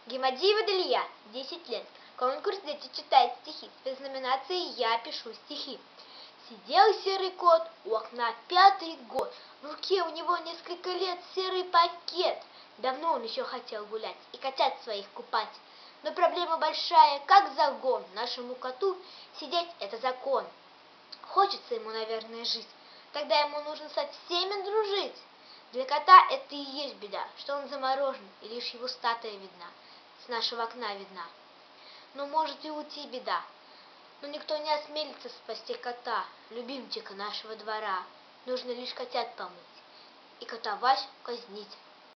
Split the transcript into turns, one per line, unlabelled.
Гемадиева Далия, 10 лет. Конкурс «Дети читают стихи». С номинацией «Я пишу стихи». Сидел серый кот у окна 5-й год. В руке у него несколько лет серый пакет. Давно он еще хотел гулять и котят своих купать. Но проблема большая, как загон. Нашему коту сидеть — это закон. Хочется ему, наверное, жить. Тогда ему нужно со всеми дружить. Для кота это и есть беда, что он заморожен, и лишь его статуя видна, с нашего окна видна. Но может и уйти беда, но никто не осмелится спасти кота, любимчика нашего двора. Нужно лишь котят помыть и кота Васю казнить.